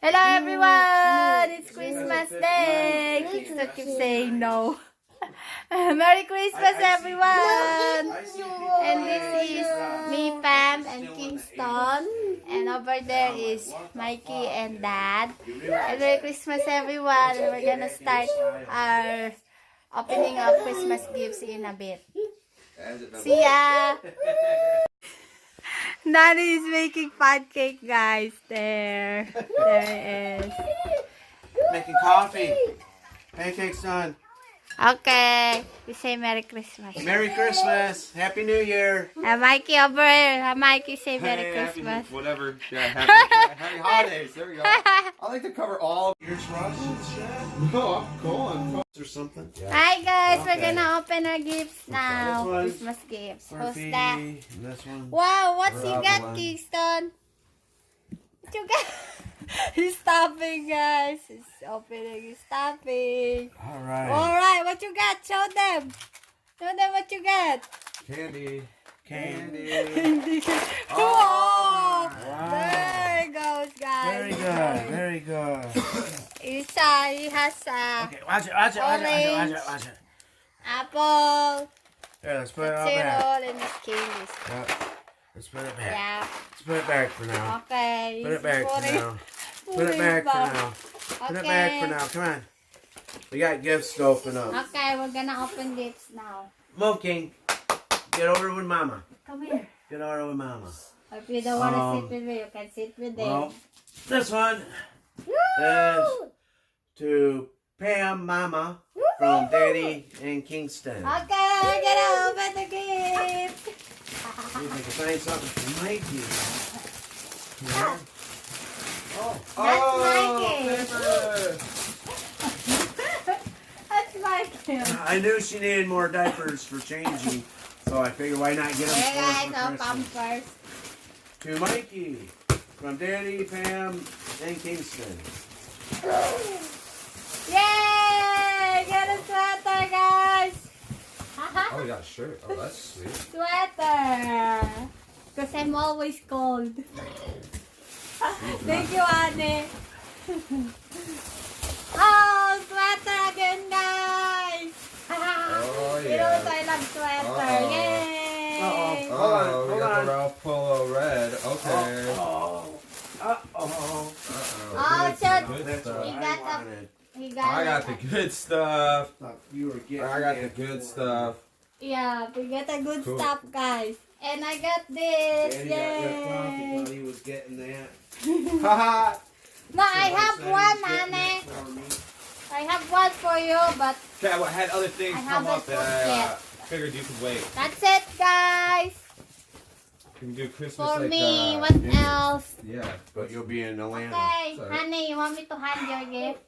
Hello everyone! It's Christmas Day! Kingston keeps saying no. Merry Christmas everyone! And this is me, Pam, and Kingston. And over there is Mikey and Dad. And Merry Christmas everyone! We're gonna start our opening of Christmas gifts in a bit. See ya! Daddy is making pancake, guys. There it is. Making coffee. Pancakes done. Okay. We say Merry Christmas. Merry Christmas. Happy New Year. Mikey over here. Mikey say Merry Christmas. Whatever. Yeah, happy holidays. There we go. I like to cover all. Here's Russians, No, I'm going. or something. Hi guys, Okay. we're gonna open our gifts now. This one. Christmas gifts. Who's Murphy, that? and this one. Wow, what's you Bravo got, one. Kingston? What you got? He's stopping, guys. He's opening. He's stopping. All right. Alright, what you got? Show them. Show them what you got. Candy. Candy. Oh, wow. there it goes, guys. Very good. Very good. He has Okay, watch it. apple, Here, let's put it all zero, back. and it's candies. Yep. Let's put it back. Yeah. Let's put it back for now. Okay. Put it back for now. Put it back for now. Put it back for now. Come on. We got gifts to open up. Okay, we're gonna open gifts now. Move, King. Get over with Mama. Come here. Get over with Mama. If you don't want to sit with me, you can sit with them. Well, this one is to Pam Mama from Daddy in Kingston. Okay, we're gonna open the gift. See if I can find something for Mikey. Here. That's Mikey. Paper. That's Mikey. I knew she needed more diapers for changing, so I figured why not get them Hey guys, for I'll Christmas. come first. To Mikey from Daddy, Pam, and Kingston. Yay! Get a sweater, guys. Oh, you got a shirt. Oh, that's sweet. Sweater. Because I'm always cold. Thank you, Anne. Oh, sweater again, guys. Oh, You know yeah. I love sweater. Uh-oh. Yay! Uh-oh. Oh, we Hold got on. the Ralph Polo red. Okay. Uh-oh. Oh, so Good That's stuff. what He I got the- wanted. he I got the good stuff. Thought you were getting I got the that good for- stuff. Yeah, we got the good Cool. stuff, guys. And I got this. Daddy got ripped off. He Yay! thought he was getting that. Haha. No, I So have said he one, was getting Anne. it for me. I have one for you, but Okay, I had other things I come haven't up that cooked I yet. figured you could wait. that's it, guys. You can do Christmas For like me, what New Year's. else? Yeah. But you'll be in Atlanta. Okay, Sorry. honey, you want me to hand your gift?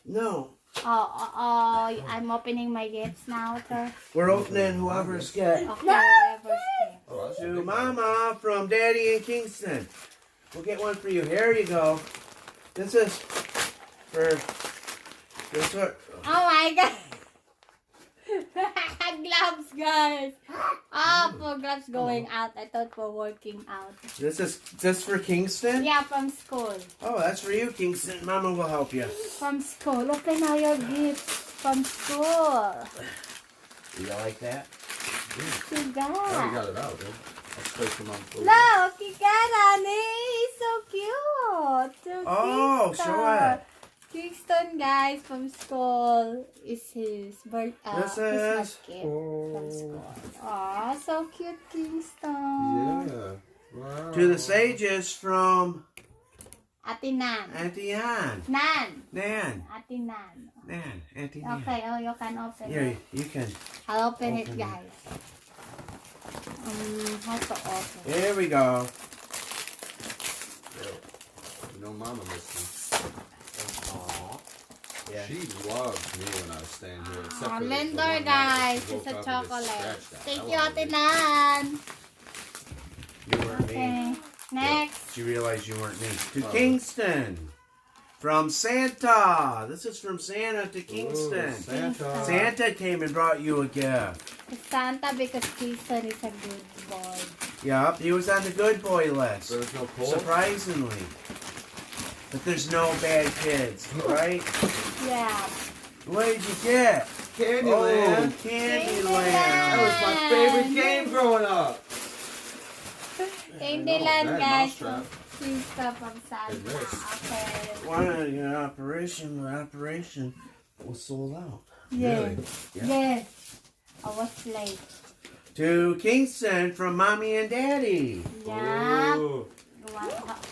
No. Oh, I'm opening my gifts now, sir. We're opening whoever's get. Okay, whatever's here. Oh, that's a To big one. Mama from Daddy in Kingston. We'll get one for you. Here you go. This is for this one. Oh my god. Gloves, guys. Oh, for gloves going out. I thought for working out. This is just for Kingston? Yeah, from school. Oh, that's for you, Kingston. Mama will help you. From school. Open now your gifts. From school. Do you like that? What you Oh, you got? got it out, dude. I'll place them on food. Look, you got honey. He's so cute. To Oh, Kingston. show it. Kingston, guys, from school is his This Christmas is- gift from school. Aw, so cute, Kingston. Yeah. Wow. To the Sages from Ate Nan. Auntie Ann. Nan. Nan. Ate Nan. Nan. Auntie Nan. Okay, oh, you can open Here, it. you can. I'll open it, open it. guys. How to open? Here we go. No mama listening. Aw. Yeah. She loved me when I was staying here. Except for the Lender, one night guys. she It's woke a up and just chocolate. scratched that. Thank That you, wasn't Ate me. Nan. You weren't me. Okay, next. Did you realize you weren't me? To Oh. Kingston. From Santa. This is from Santa to Kingston. Ooh, Santa. Santa came and brought you a gift. It's Santa because Kingston is a good boy. Yep, he was on the good boy list. There's no pull. Surprisingly. But there's no bad kids, right? Yeah. What did you get? Candyland. Oh, Candyland. That was my favorite game growing up. Candyland, Bad guys. mousetrap. Free stuff from Santa. It is. Okay. Why not your operation was sold out? Yeah. Really? Yeah. Yes. I was late. To Kingston from Mommy and Daddy. Yeah. Ooh.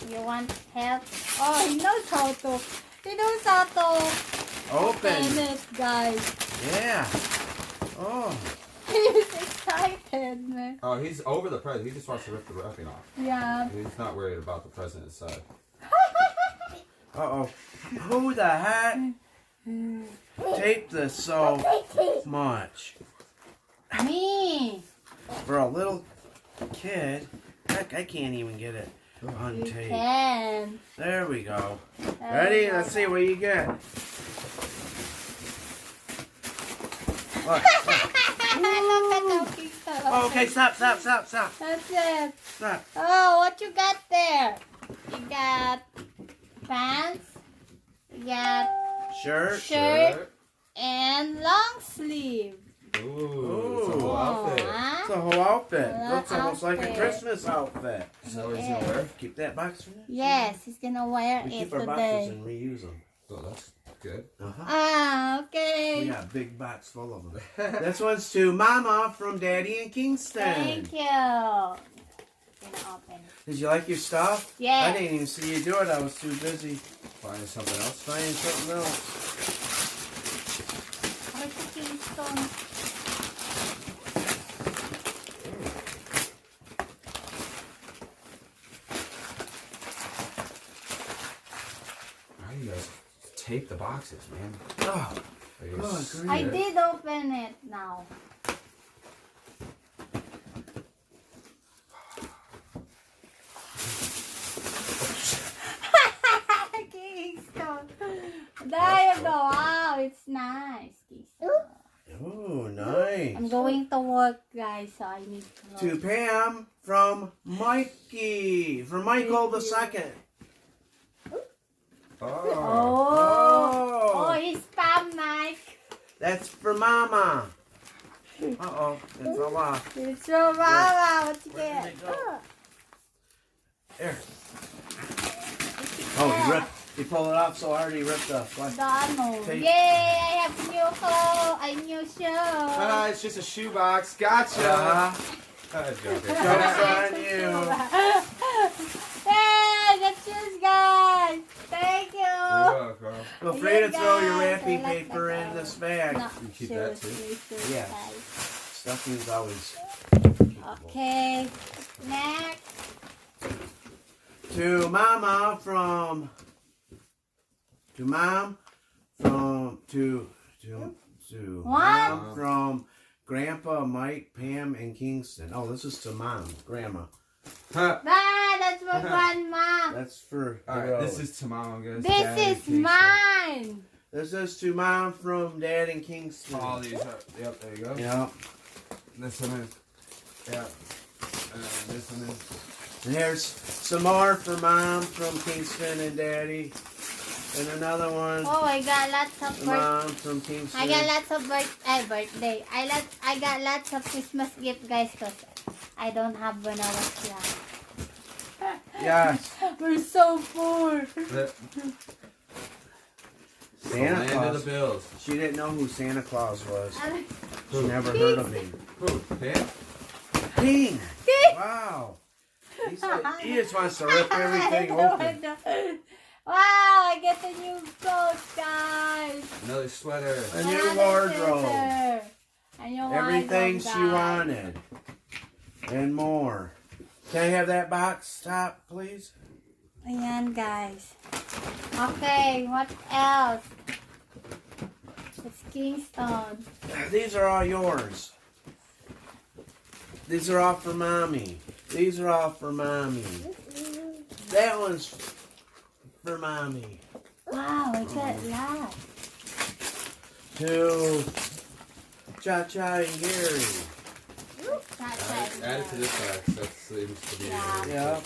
You want help? Oh, he knows how to. He knows how to Open. it, guys. Yeah. Oh. He's excited, man. Oh, he's over the present. He just wants to rip the wrapping off. Yeah. He's not worried about the present inside. Uh-oh. Who the heck taped this so much? Me. For a little kid, heck, I can't even get it on You tape. can. There we go. There Ready? we go. Let's see what you get. Look, look. Look at the picture. Oh, okay, stop. That's it. Stop. Oh, what you got there? You got pants. You got Shirt. shirt and long sleeve. Ooh, it's a whole Oh, outfit. huh? It's a whole outfit. Whole Looks almost like a outfit. Christmas outfit. Is that what he's gonna wear? Keep that box for now. Yes, he's gonna wear We it keep our boxes today. and reuse them. Oh, that's good. Uh-huh. Ah, We okay. got a big box full of them. This one's to Mama from Daddy in Kingston. Thank you. Gonna open it. Did you like your stuff? Yeah. I didn't even see you do it. I was too busy Finding something else. finding something else. Where's the Kingston? Why do you guys tape the boxes, man? Oh, Are you good s- grief. I did open it now. Kingston. There you go. Wow, it's nice. Kingston. Oh, nice. I'm going to work, guys, so I need To clothes. Pam from Mikey. From Michael the second. Oh. Oh, oh, he's Pam, Mike. That's for Mama. Uh-oh, it's a lot. It's your mama. What you Where did get? it go? There. Oh, he ripped. He pulled it off so hard he ripped the flag. Donald. Tape. Yay, I have new clothes, a new show. Ah, it's just a shoebox. Gotcha. Uh-huh. Joker. Joke's on you. Hey, that's yours, guys. Thank you. You're welcome. Feel free to throw your guys, wrapping I like paper that in guy. this bag. No, You keep that too? shoes, Yeah. guys. Stuffing's always Okay, next. to Mama from Mom from Grandpa Mike, Pam, and Kingston. Oh, this is to Mom, Grandma. Huh. Ah, that's for grandma. That's for the Alright, road. this is to Mom, guys. This Dad and is Kingston. mine. This is to Mom from Dad and Kingston. All these are. Yep, there you go. Yeah. This one is. Yep. And this one is. And here's some more for Mom from Kingston and Daddy. And another one Oh, I got lots of for Mom from Kingston. I got lots of birthday. I got lots of Christmas gift, guys, because I don't have when I was young. Yes. We're so poor. The Santa land Claus. of the Bills. She didn't know who Santa Claus was. She Who? never heard of him. Who? Pam? King. Wow. He just wants to rip everything open. Wow, I get the new clothes, guys. Another sweater. A new Another wardrobe. scissor. A new Everything wardrobe, she guys. wanted. And more. Can I have that box top, please? Ayan, guys. Okay, what else? It's Kingston. These are all yours. These are all for Mommy. These are all for Mommy. That one's for Mommy. Wow, I got that. To Cha-Cha and Gary. That's Add it to this box. That seems to be. Yeah. Yep.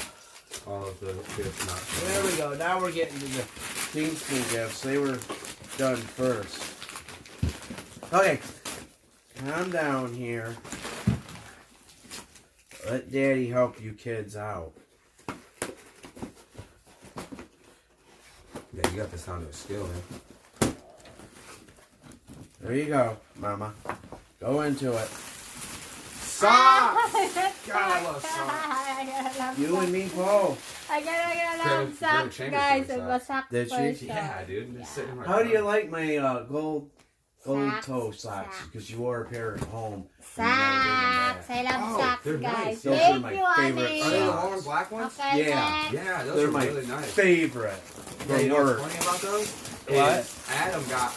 all of the gifts not. There we go. Now we're getting to the Kingston gifts. They were done first. Okay. Calm down here. Let Daddy help you kids out. Yeah, you got this down to a skill, man. There you go, Mama. Go into it. Socks! God, I love socks. You and me both. I gotta love Grab socks, Chambers guys. for It was socks Did she? first. Yeah, dude. Just sitting in my How do you car. like my gold Socks, toe socks? socks. Because you wore a pair at home. Socks. I love Oh, socks, they're guys. nice. Those are Thank my you, favorite honey. Are they the socks. long black ones? Okay, Yeah. next. Yeah, those They're are my really nice. favorite. Yeah, The you know what's worst. funny about those? What? Is Adam got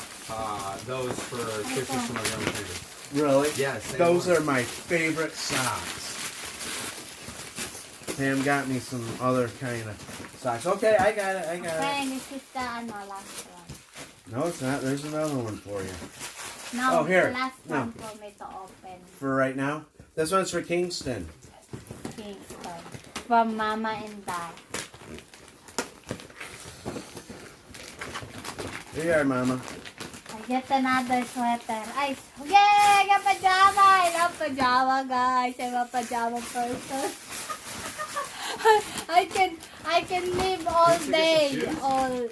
those for Christmas for my grandparents. Really? Yeah, same Those one. are my favorite socks. Pam got me some other kind of socks. Okay, I got it. Okay, this is the last one. No, it's not. There's another one for you. No, Oh, here. the last No. one for me to open. For right now. This one's for Kingston. Kingston. From Mama and Dad. Here you are, Mama. I get another sweater. Yay! I got pajama! I love pajama, guys. I'm a pajama person. I can live all day, all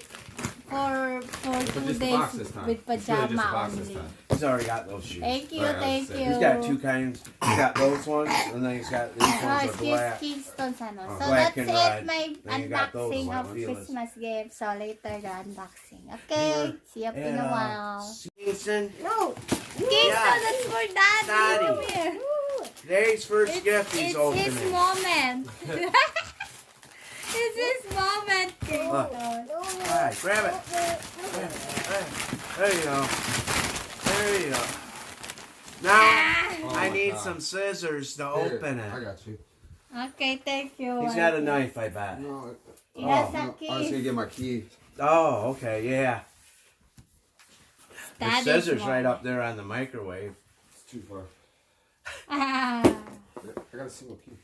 for But 2 just the box days this time. with It's really just the pajama box this only. time. He's already got those shoes. Thank you, Alright, thank that's you. it. He's got two kinds. He's got those ones, and then he's got these ones are It's black. Kingston's ano. Oh. So Black that's and it, red. my Then you got those unboxing white of ones. Christmas gifts. So later the unboxing. Okay, see you in a while. Kingston, No, Kingston, that's for Daddy. Daddy. Come here. today's first gift he's It's opening. his moment. It's his moment, Kingston. Alright, grab it. Grab it. There you go. There you go. Now, Oh I my need God. some scissors to Here, open I it. got you. Okay, thank you. He's got a knife, I bet. No, He has Oh, a I was key. gonna get my key. Oh, okay, yeah. The Daddy's scissors right moment. up there on the microwave. It's too far. Ah. I got a single key.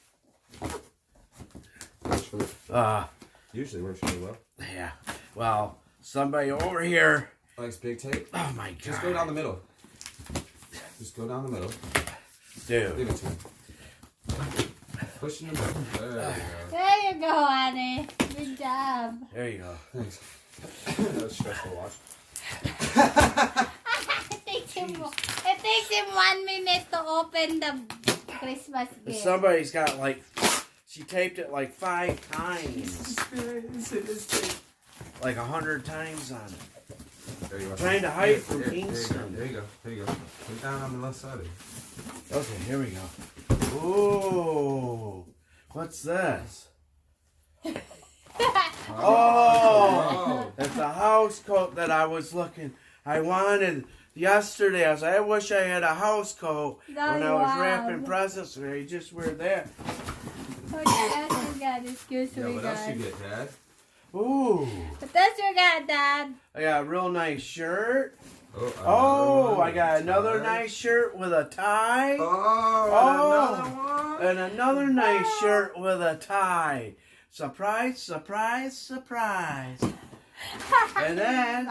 Works really- Usually works really well. Yeah. Well, somebody over here. Likes big tape. Oh my God. Just go down the middle. Just go down the middle. Dude. Give it to him. Push in the middle. There we go. There you go, honey. Good job. There you go. Thanks. That was stressful to watch. It takes him 1 minute to open the Christmas gift. Somebody's got like, she taped it like 5 times. Like 100 times on it. There you go. Trying to hide from There you go. Kingston. There you go. There you go. Put it down on the left side of you. Okay, here we go. Ooh. What's this? Oh, Oh. it's a house coat that I was looking. I wanted yesterday. I was like, I wish I had a house coat when I was wrapping presents. You just were there. What else you got? Excuse Yeah, me, what else you guys. get, Dad? Ooh. What else you got, Dad? I got a real nice shirt. Oh, Oh, one. I got another Tie. nice shirt with a tie. Oh, another one. And another nice shirt with a tie. Surprise, surprise, surprise. And then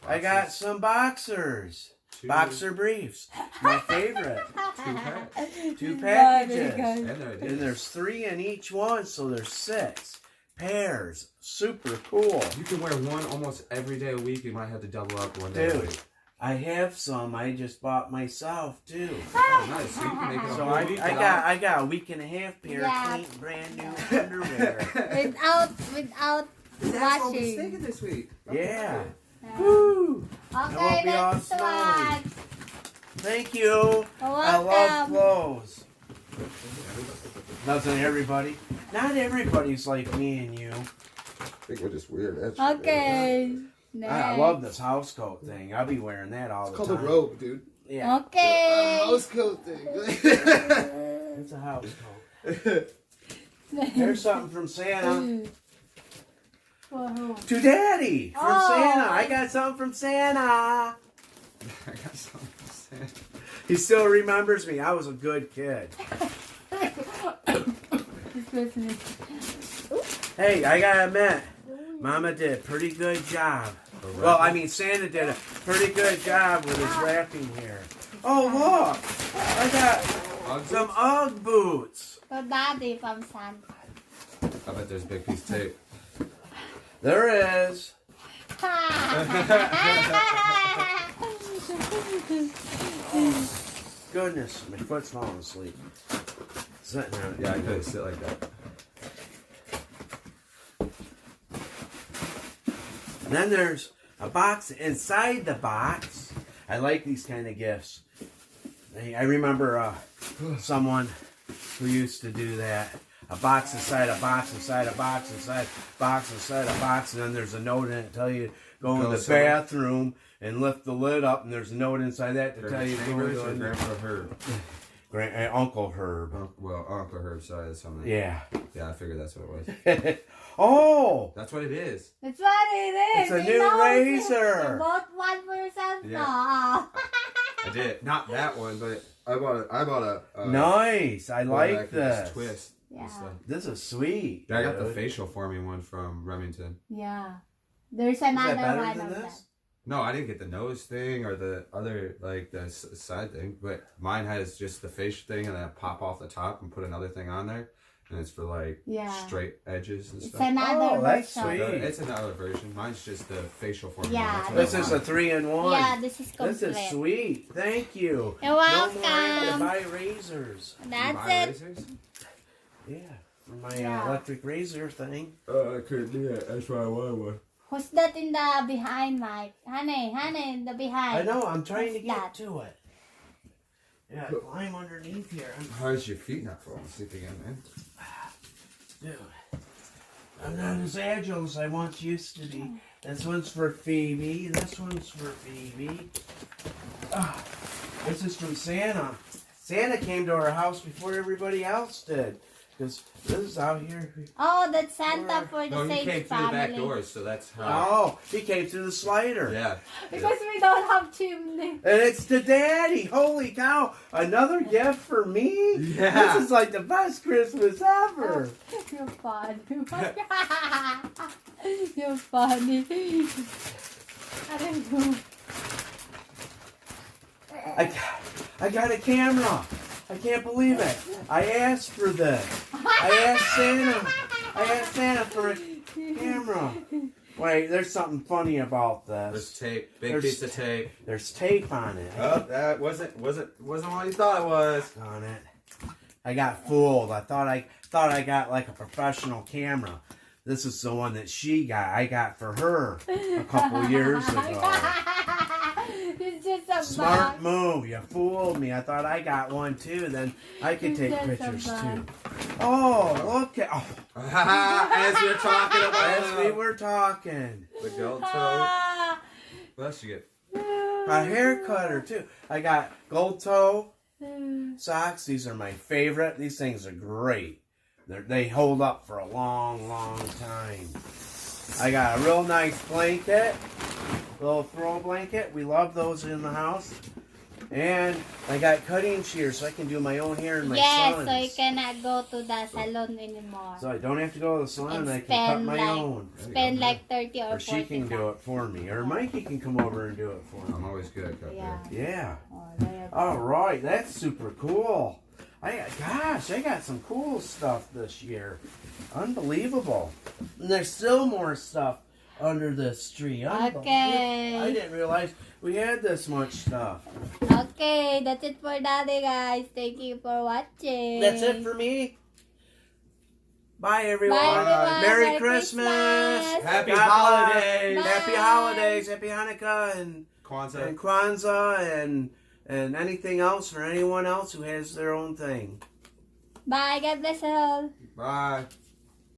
I got some boxers. Boxer briefs. My favorite. 2 packs. 2 packages. And there it And is. there's 3 in each one, so there's 6 pairs. Super cool. You can wear one almost every day a week. You might have to double up one day a Dude, week. I have some I just bought myself too. Oh, nice. So you can make it a So whole I week got a week and a half pair Yeah. of clean brand new underwear. Without That's what we're washing. thinking this week. Yeah. Yeah. Woo! Okay, won't be all next smelly. one. Thank you. You're I love welcome. clothes. Doesn't everybody? Not everybody's like me and you. I think we're just weird. That's Okay. I love this house coat thing. I'll be wearing that all It's the called time. a robe, dude. Yeah, Okay. House coat thing. it's a house coat. Here's something from Santa. For who? To Daddy from Oh. Santa. I got something from Santa. I got something to say. He still remembers me. I was a good kid. Excuse me. Hey, I gotta admit, Mama did a pretty good job. Well, I mean, Santa did a pretty good job with his wrapping here. Oh, look! I got some Ugg boots. For Daddy from Santa. I bet there's a big piece of tape. There is. Goodness, my foot's falling asleep. Sitting on it. Yeah, I couldn't sit like that. And then there's a box inside the box. I like these kind of gifts. I remember someone who used to do that. A box inside a box inside a box inside a box inside a box, and then there's a note in it to tell you to go in the bathroom and lift the lid up, and there's a note inside that to tell you to go in. Grandpa Herb. Uncle Herb. Uncle Herb side something. Yeah. Yeah, I figured that's what it was. Oh! That's what it is. That's what it is. It's a new razor. You bought one for yourself? Yeah. No. I did. Not that one, but I bought a Nice. I like this. Just twist. Yeah. This is sweet. I got the facial forming one from Remington. Yeah. There's another better one than of this? that. No, I didn't get the nose thing or the other, like, the side thing. But mine has just the facial thing and then I pop off the top and put another thing on there. And it's for, like, straight edges and It's stuff. another that's version. sweet. It's another version. Mine's just the facial forming Yeah, one. This is a 3-in-1. Yeah, this is complete. This is sweet. Thank you. You're No more having to welcome. buy razors. That's Buy it. razors? Yeah, for my Yeah. electric razor thing. I couldn't do that. That's why I wanted one. Who's that in the behind, Mike? Honey, in the behind. I know, I'm trying to What's get that? to it. Yeah, climb underneath here. How's your feet not falling asleep again, man? Dude, I'm not as agile as I once used to be. This one's for Phoebe. This one's for Phoebe. This is from Santa. Santa came to our house before everybody else did. Because this is out here. Oh, that's Santa for the No, he Sage came through family. the back doors, so that's how. Oh, he came through the slider. Yeah. Because we don't have chimney. And it's to Daddy. Holy cow. Another gift for me? Yeah. This is like the best Christmas ever. You're fun. You're funny. I don't know. I got a camera. I can't believe it. I asked for this. I asked Santa for a camera. Wait, there's something funny about There's this. tape. Big piece of tape. There's tape on it. Oh, that wasn't what you thought it was. On it. I got fooled. I thought I got like a professional camera. This is the one that she got. I got for her a couple years ago. It's just a Smart box. move. You fooled me. I thought I got one too. Then I could take It's just a pictures box. too. Oh, look at. Oh, As we were talking about as we were talking. the gold toe. Ah. What else you get? A hair cutter too. I got gold toe socks. These are my favorite. These things are great. They hold up for a long, long time. I got a real nice blanket. Little throw blanket. We love those in the house. And I got cutting shears so I can do my own hair and my Yes, son's. so you cannot go to the salon anymore. So I don't have to go to the salon. And I can cut spend my like- own. Spend like 30 or 40 Or she can do it for me. Or Mikey can come over and do it for I'm me. always good at cutting. Yeah. Yeah. Oh, there you go. All right. That's super cool. I got some cool stuff this year. Unbelievable. And there's still more stuff under this tree. Okay. I didn't realize we had this much stuff. Okay, that's it for Daddy, guys. Thank you for watching. That's it for me. Bye, everyone. Bye, everyone. Merry Christmas. Happy God holidays. bless. Happy Bye. holidays. Happy Hanukkah and Kwanzaa. Kwanzaa and anything else for anyone else who has their own thing. Bye. God bless you all. Bye.